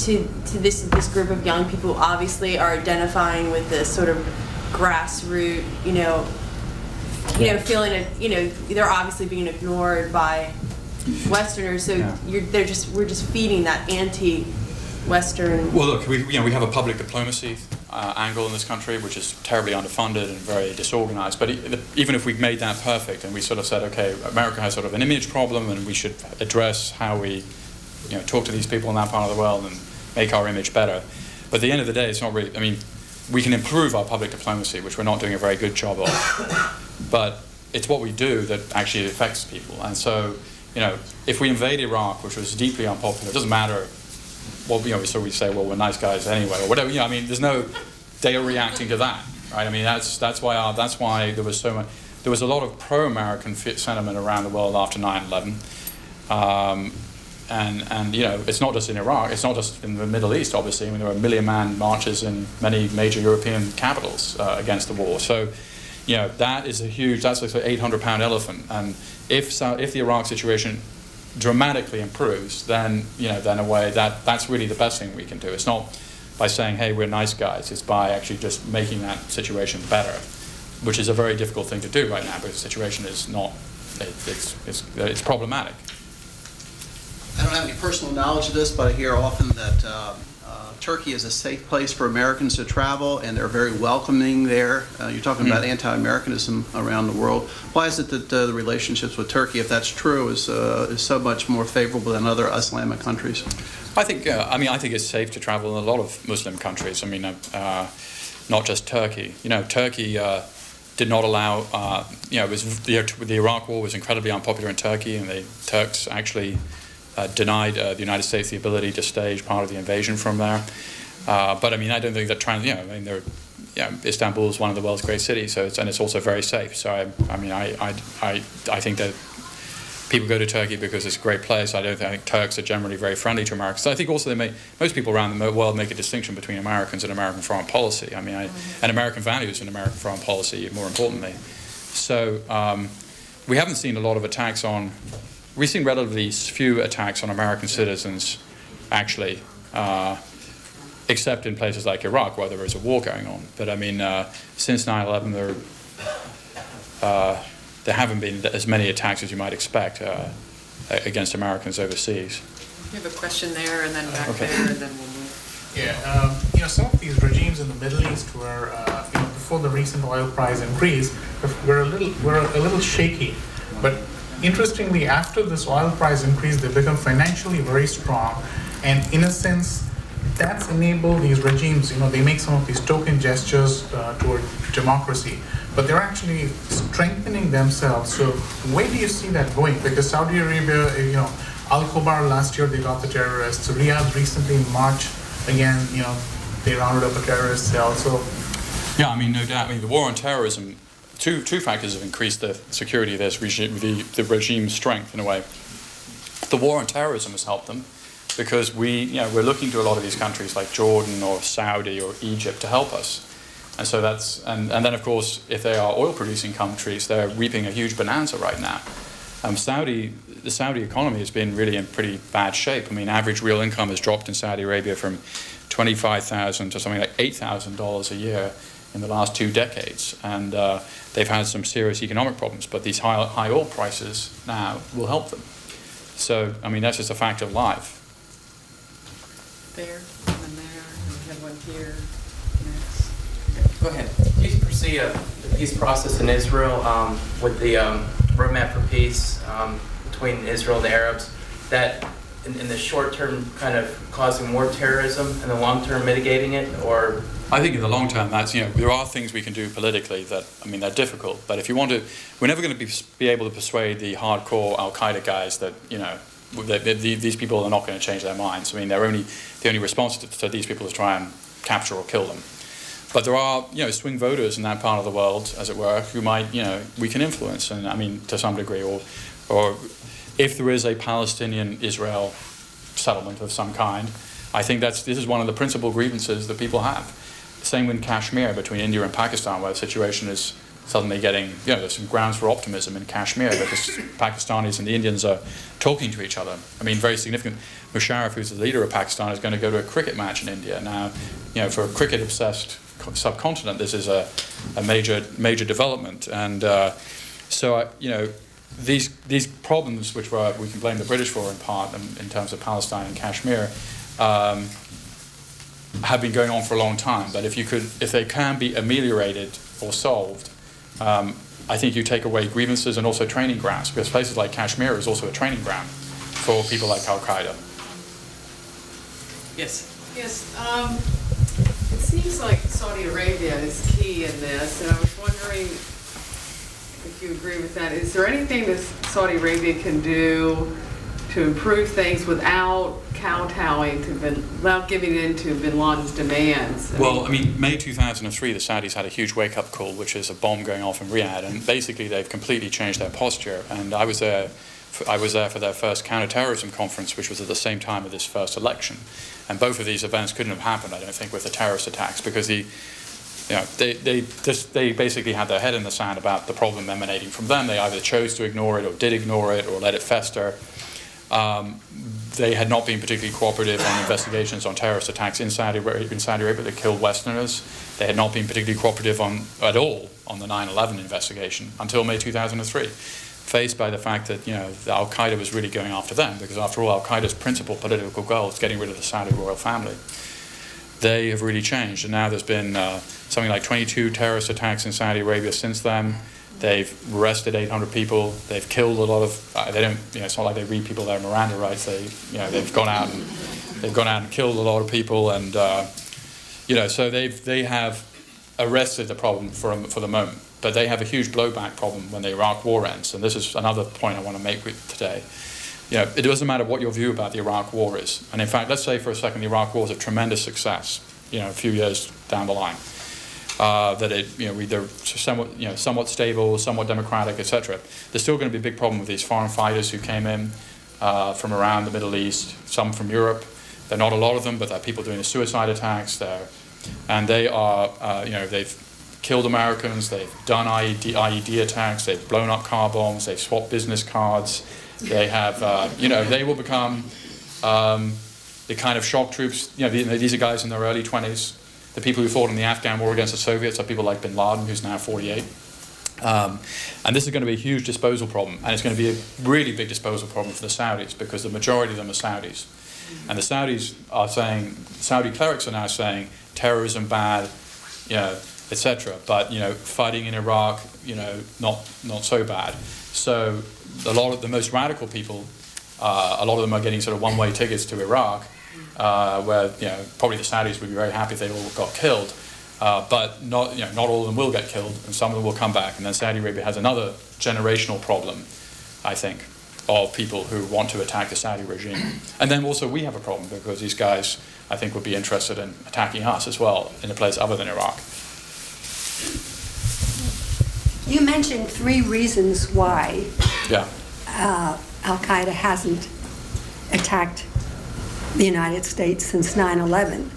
this group of young people who obviously are identifying with this sort of grassroots, feeling they're obviously being ignored by Westerners, so we're just feeding that anti-Western. Well, look, we have a public diplomacy angle in this country, which is terribly underfunded and very disorganized. But even if we made that perfect and we sort of said, okay, America has sort of an image problem, and we should address how we, talk to these people in that part of the world and make our image better. But at the end of the day, it's not really. I mean, we can improve our public diplomacy, which we're not doing a very good job of. But it's what we do that actually affects people. And so, if we invade Iraq, which was deeply unpopular, it doesn't matter. Well, so we say, well, we're nice guys anyway, or whatever. I mean, there's no. They are reacting to that, right? I mean, that's why there was so much. There was a lot of pro-American sentiment around the world after 9/11. And it's not just in Iraq, it's not just in the Middle East, obviously. I mean, there were million-man marches in many major European capitals against the war. So, that is that's like an 800-pound elephant. And if the Iraq situation dramatically improves, then, then a way that's really the best thing we can do. It's not by saying, hey, we're nice guys. It's by actually just making that situation better, which is a very difficult thing to do right now, because the situation is not, it's problematic. I don't have any personal knowledge of this, but I hear often that Turkey is a safe place for Americans to travel, and they're very welcoming there. You're talking about anti-Americanism around the world. Why is it that the relationships with Turkey, if that's true, is so much more favorable than other Islamic countries? I think it's safe to travel in a lot of Muslim countries. I mean, not just Turkey. Turkey did not allow. The Iraq War was incredibly unpopular in Turkey, and the Turks actually denied the United States the ability to stage part of the invasion from there. But I mean, I don't think that Istanbul is one of the world's great cities, and it's also very safe. So I think that people go to Turkey because it's a great place. I don't think Turks are generally very friendly to Americans. So I think also most people around the world make a distinction between Americans and American foreign policy. And American values and American foreign policy, more importantly. So we haven't seen a lot of attacks on. We've seen relatively few attacks on American citizens, actually, except in places like Iraq, where there is a war going on. But since 9/11, there haven't been as many attacks as you might expect against Americans overseas. We have a question there, and then back Okay. there, and then we'll move. Yeah, some of these regimes in the Middle East were, before the recent oil price increase, were a little shaky. But interestingly, after this oil price increase, they become financially very strong, and in a sense, that's enabled these regimes. They make some of these token gestures toward democracy, but they're actually strengthening themselves. So where do you see that going? Because Saudi Arabia, Al-Khobar last year, they got the terrorists. Riyadh recently in March, again, they rounded up a terrorist cell. So yeah, no doubt. The war on terrorism, two factors have increased the security of this regime, the regime's strength in a way. The war on terrorism has helped them, because we're looking to a lot of these countries like Jordan or Saudi or Egypt to help us. And so and then of course, if they are oil producing countries, they're reaping a huge bonanza right now. The Saudi economy has been really in pretty bad shape. Average real income has dropped in Saudi Arabia from $25,000 to something like $8,000 a year in the last 2 decades. And they've had some serious economic problems, but these high oil prices now will help them. So, that's just a fact of life. There, and then there, and we have one here next. Go ahead. Do you foresee the peace process in Israel with the roadmap for peace between Israel and the Arabs, that in the short term kind of causing more terrorism, and the long term mitigating it? Or I think in the long term, that's there are things we can do politically that they're difficult. But if you want to, we're never going to be able to persuade the hardcore Al Qaeda guys that these people are not going to change their minds. The only response to these people is try and capture or kill them. But there are, swing voters in that part of the world, as it were, who might, we can influence, and to some degree, or if there is a Palestinian-Israel settlement of some kind, I think this is one of the principal grievances that people have. Same with Kashmir between India and Pakistan, where the situation is suddenly getting, there's some grounds for optimism in Kashmir because Pakistanis and the Indians are talking to each other. Very significant. Musharraf, who's the leader of Pakistan, is going to go to a cricket match in India. Now, for a cricket-obsessed subcontinent, this is a major development. And these problems, which we can blame the British for in part, in terms of Palestine and Kashmir, have been going on for a long time. But if they can be ameliorated or solved, I think you take away grievances and also training grounds, because places like Kashmir is also a training ground for people like Al Qaeda. Yes. Yes. It seems like Saudi Arabia is key in this, and I was wondering if you agree with that. Is there anything that Saudi Arabia can do to improve things without kowtowing without giving in to bin Laden's demands? May 2003, the Saudis had a huge wake-up call, which is a bomb going off in Riyadh, and basically they've completely changed their posture. And I was there for their first counterterrorism conference, which was at the same time of this first election. And both of these events couldn't have happened, I don't think, with the terrorist attacks, because they basically had their head in the sand about the problem emanating from them. They either chose to ignore it or did ignore it or let it fester. They had not been particularly cooperative on investigations on terrorist attacks in Saudi Arabia that killed Westerners. They had not been particularly cooperative at all on the 9/11 investigation until May 2003, faced by the fact that Al Qaeda was really going after them, because after all, Al Qaeda's principal political goal is getting rid of the Saudi royal family. They have really changed, and now there's been something like 22 terrorist attacks in Saudi Arabia since then. They've arrested 800 people. They've killed a lot of. They don't. It's not like they read people their Miranda rights. They've gone out and killed a lot of people, and so they have arrested the problem for the moment. But they have a huge blowback problem when the Iraq War ends, and this is another point I want to make today. It doesn't matter what your view about the Iraq War is, and in fact, let's say for a second the Iraq War is a tremendous success. A few years down the line. they're somewhat stable, somewhat democratic, etc. There's still going to be a big problem with these foreign fighters who came in from around the Middle East, some from Europe. There are not a lot of them, but there are people doing the suicide attacks there, and they are, they've killed Americans, they've done IED attacks, they've blown up car bombs, they've swapped business cards, they have, they will become the kind of shock troops. These are guys in their early 20s. The people who fought in the Afghan war against the Soviets are people like bin Laden, who's now 48. And this is going to be a huge disposal problem, and it's going to be a really big disposal problem for the Saudis, because the majority of them are Saudis. And the Saudis are saying, Saudi clerics are now saying, terrorism bad, etc. But fighting in Iraq, not so bad. So a lot of the most radical people, a lot of them are getting sort of one-way tickets to Iraq, where probably the Saudis would be very happy if they all got killed. But not all of them will get killed, and some of them will come back. And then Saudi Arabia has another generational problem, I think, of people who want to attack the Saudi regime. And then also we have a problem, because these guys, I think, would be interested in attacking us as well in a place other than Iraq. You mentioned 3 reasons why Al-Qaeda hasn't attacked the United States since 9/11.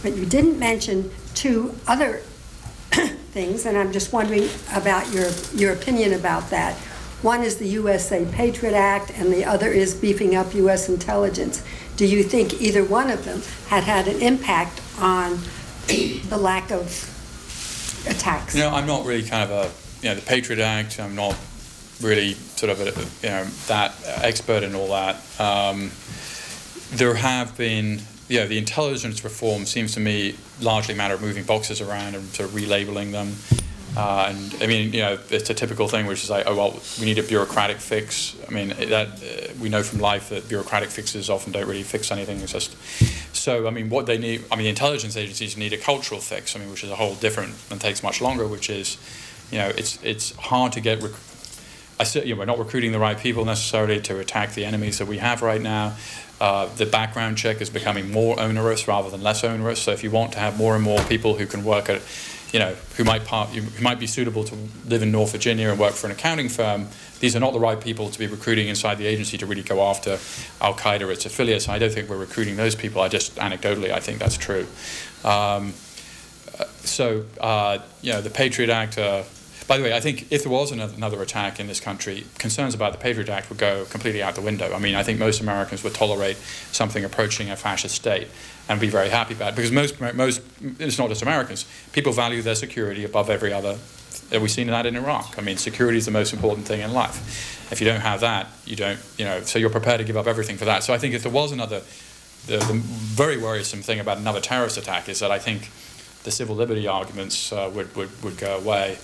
But you didn't mention 2 other things, and I'm just wondering about your opinion about that. One is the USA Patriot Act, and the other is beefing up U.S. intelligence. Do you think either one of them had an impact on the lack of attacks? I'm not really kind of the Patriot Act, I'm not really sort of that expert in all that. There have been, the intelligence reform seems to me largely a matter of moving boxes around and sort of relabeling them. And I mean, it's a typical thing, which is like, oh well, we need a bureaucratic fix. I mean, we know from life that bureaucratic fixes often don't really fix anything. It's just so. I mean, what they need. I mean, intelligence agencies need a cultural fix. I mean, which is a whole different and takes much longer. Which is, it's hard to get. We're not recruiting the right people necessarily to attack the enemies that we have right now. The background check is becoming more onerous rather than less onerous. So if you want to have more and more people who can work at, who might be suitable to live in North Virginia and work for an accounting firm, these are not the right people to be recruiting inside the agency to really go after Al-Qaeda or its affiliates. I don't think we're recruiting those people. Anecdotally, I think that's true. The Patriot Act. By the way, I think if there was another attack in this country, concerns about the Patriot Act would go completely out the window. I mean, I think most Americans would tolerate something approaching a fascist state and be very happy about it, because most it's not just Americans, people value their security above every other. We've seen that in Iraq. I mean, security is the most important thing in life. If you don't have that, you don't, so you're prepared to give up everything for that. So I think if there was another, the very worrisome thing about another terrorist attack is that I think the civil liberty arguments would go away.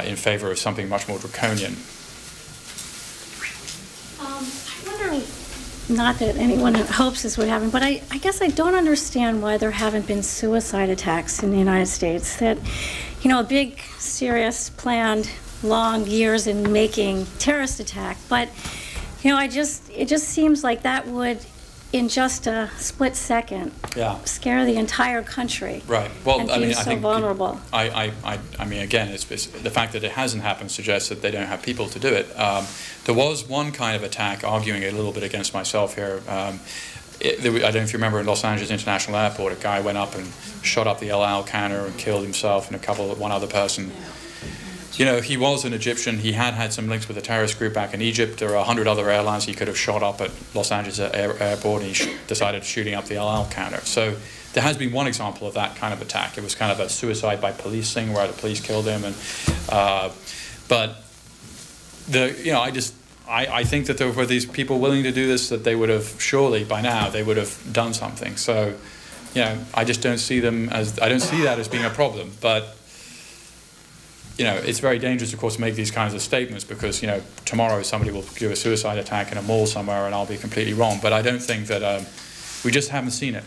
In favor of something much more draconian. I'm wondering, not that anyone hopes this would happen, but I guess I don't understand why there haven't been suicide attacks in the United States. That, a big, serious, planned, long years in making terrorist attack, but it just seems like that would, in just a split second, scare the entire country. Right. Well, and I think vulnerable. I mean, again, it's the fact that it hasn't happened suggests that they don't have people to do it. There was one kind of attack, arguing a little bit against myself here. I don't know if you remember, in Los Angeles International Airport, a guy went up and shot up the El Al counter and killed himself and one other person. He was an Egyptian. He had some links with a terrorist group back in Egypt. There are 100 other airlines he could have shot up at Los Angeles Airport, and he decided shooting up the El Al counter. So there has been one example of that kind of attack. It was kind of a suicide by police thing where the police killed him. I think that there were these people willing to do this, that they would have surely by now they would have done something. So, I just don't see that as being a problem, but. It's very dangerous, of course, to make these kinds of statements because, tomorrow somebody will do a suicide attack in a mall somewhere and I'll be completely wrong. But I don't think that we just haven't seen it.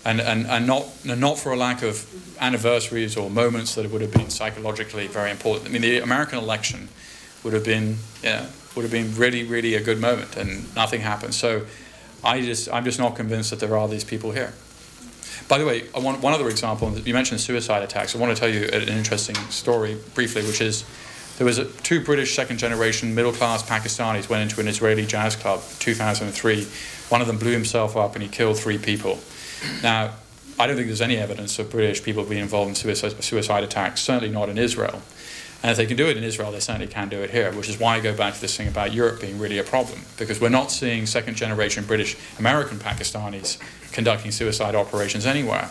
And not for a lack of anniversaries or moments that would have been psychologically very important. I mean, the American election would have been really, really a good moment, and nothing happened. So I'm just not convinced that there are these people here. By the way, one other example, you mentioned suicide attacks. I want to tell you an interesting story briefly, which is there was two British second-generation middle-class Pakistanis went into an Israeli jazz club in 2003. One of them blew himself up and he killed 3 people. Now, I don't think there's any evidence of British people being involved in suicide attacks, certainly not in Israel. And if they can do it in Israel, they certainly can do it here, which is why I go back to this thing about Europe being really a problem, because we're not seeing second-generation British American Pakistanis conducting suicide operations anywhere.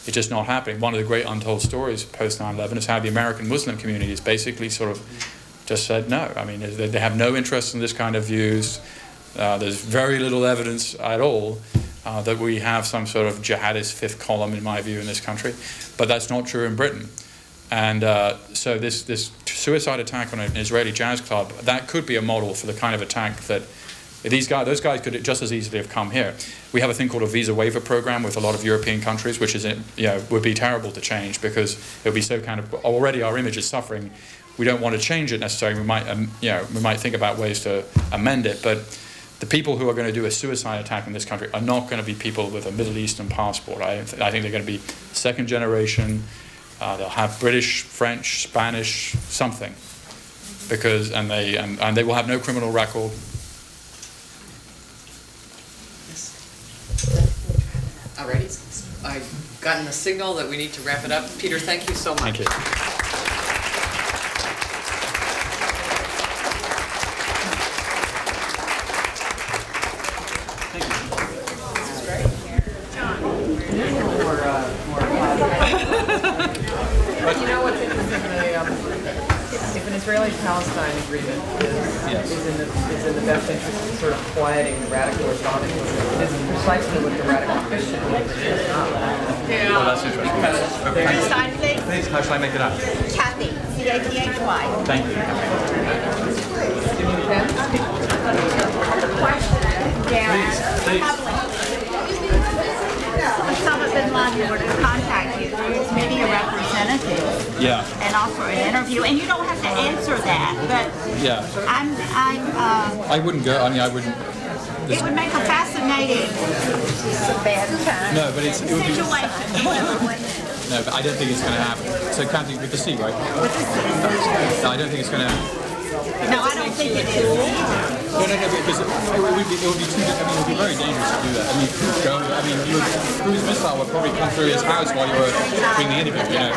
It's just not happening. One of the great untold stories post 9/11 is how the American Muslim community has basically sort of just said no. I mean, they have no interest in this kind of views. There's very little evidence at all that we have some sort of jihadist fifth column, in my view, in this country. But that's not true in Britain. And so this suicide attack on an Israeli jazz club, that could be a model for the kind of attack that those guys could just as easily have come here. We have a thing called a visa waiver program with a lot of European countries, which is, would be terrible to change because it would be so kind of, already our image is suffering. We don't want to change it necessarily. We might, we might think about ways to amend it, but the people who are going to do a suicide attack in this country are not going to be people with a Middle Eastern passport. I think they're going to be second generation. They'll have British, French, Spanish, something, because and they will have no criminal record. Alrighty, I've gotten the signal that we need to wrap it up. Peter, thank you so much. Thank you. You know what's interesting? If an Israeli-Palestine agreement is in the best interest of sort of quieting radical Islamism, it is precisely what the radical Christian movement is not. Yeah. Oh, that's interesting. Palestine, please. Please, how shall I make it up? Kathy, C-A-T-H-Y. Thank you. Osama bin Laden were to contact you through his media representative. Yeah. And offer an interview, and you don't have to answer that, but yeah. I wouldn't go. I mean, I wouldn't. It would make a fascinating. No, but it would be. No, but I don't think it's going to happen. So, Kathy, with the C, right? With the C. No, I don't think it's going to happen. No, I don't think it is. No, because it would be too. I mean, it would be very dangerous to do that. I mean, cruise missile would probably come through his house while you were doing the interview. You know.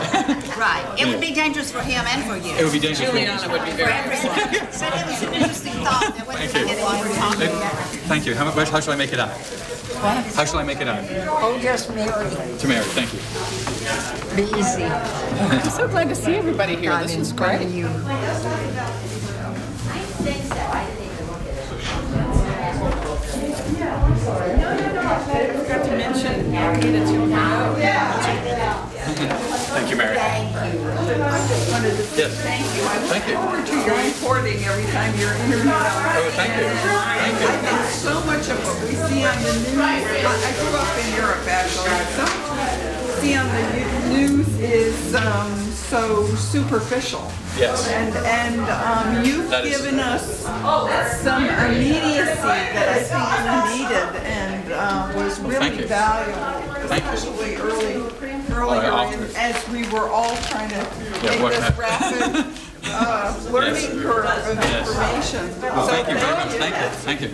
Right. It would be dangerous for him and for you. It would be dangerous Juliana would be very everyone. But it was an interesting thought. That wasn't something that we were talking about. Thank you. How shall I make it out? What? How shall I make it out? Oh, just Mary. To Mary. Thank you. Be easy. I'm so glad to see everybody here. This is great. You. I forgot to mention Rita Tomorrow. Thank you, Mary. I just wanted to say thank you. I look forward to your reporting every time you're interviewed. Oh, thank you. Thank you. I think so much of what we see on the news, I grew up in Europe actually, so much we see on the news is so superficial. Yes. And you've given us some immediacy that I think we needed and was really valuable, especially earlier as we were all trying to make this rapid learning curve of information. Well, thank you very much. Thank you.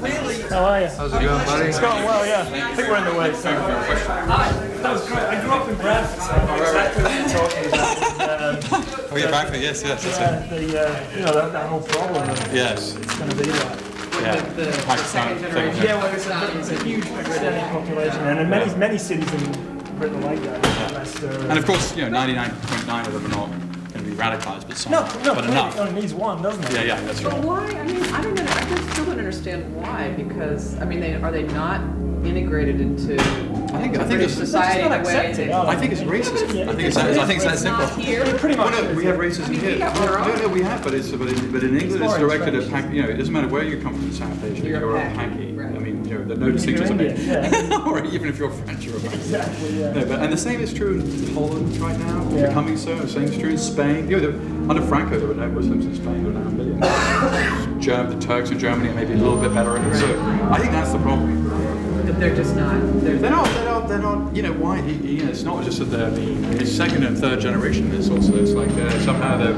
Really. How are you? How's it going, buddy? It's going well, yeah. I think we're in the way. So. That was good. I grew up in Bradford, so I know exactly what you're talking about. Oh, yeah, Bradford, yes. That whole problem. Yes. It's going to be like. Yeah. Pakistan. Yeah, well, it's a huge Pakistani population, and many cities in Britain like that. And of course, 99.9 of them are not going to be radicalized, but some but enough. It only needs one, doesn't it? Yeah, that's right. But why? I mean, I don't know. I just still don't understand why. Because I mean, are they not integrated into British society in a way that? I think it's racism. I think it's that simple. Here, pretty much. Well, no, we have racism here. No, we have, but in England it's directed at Paki. It doesn't matter where you come from in South Asia. You're a Paki. I mean, there are no distinctions of it. Or even if you're French, you're a Paki. Exactly. Yeah. No, and the same is true in Poland right now. Becoming so. The same is true in Spain. Under Franco, there were no Muslims in Spain. There are now millions. The Turks in Germany are maybe a little bit better. So I think that's the problem. That they're just not. They're not. You know why? It's not just that they're his second and third generation. It's also like somehow they're.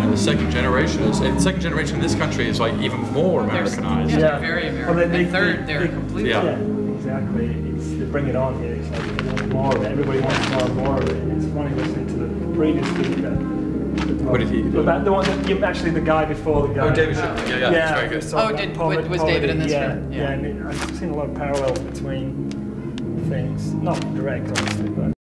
The second generation in this country is like even more Americanized. They're very American. Well, and third, they're completely. Yeah, exactly. They bring it on here. It's like they want more of it. Everybody wants more and more of it. And it's funny listening to the previous speaker. What did he do? About the one that actually the guy before the guy. Oh, David Shipley. Yeah, that's very good. Was David in this room? Yeah, and I've seen a lot of parallels between things. Not direct, obviously, but.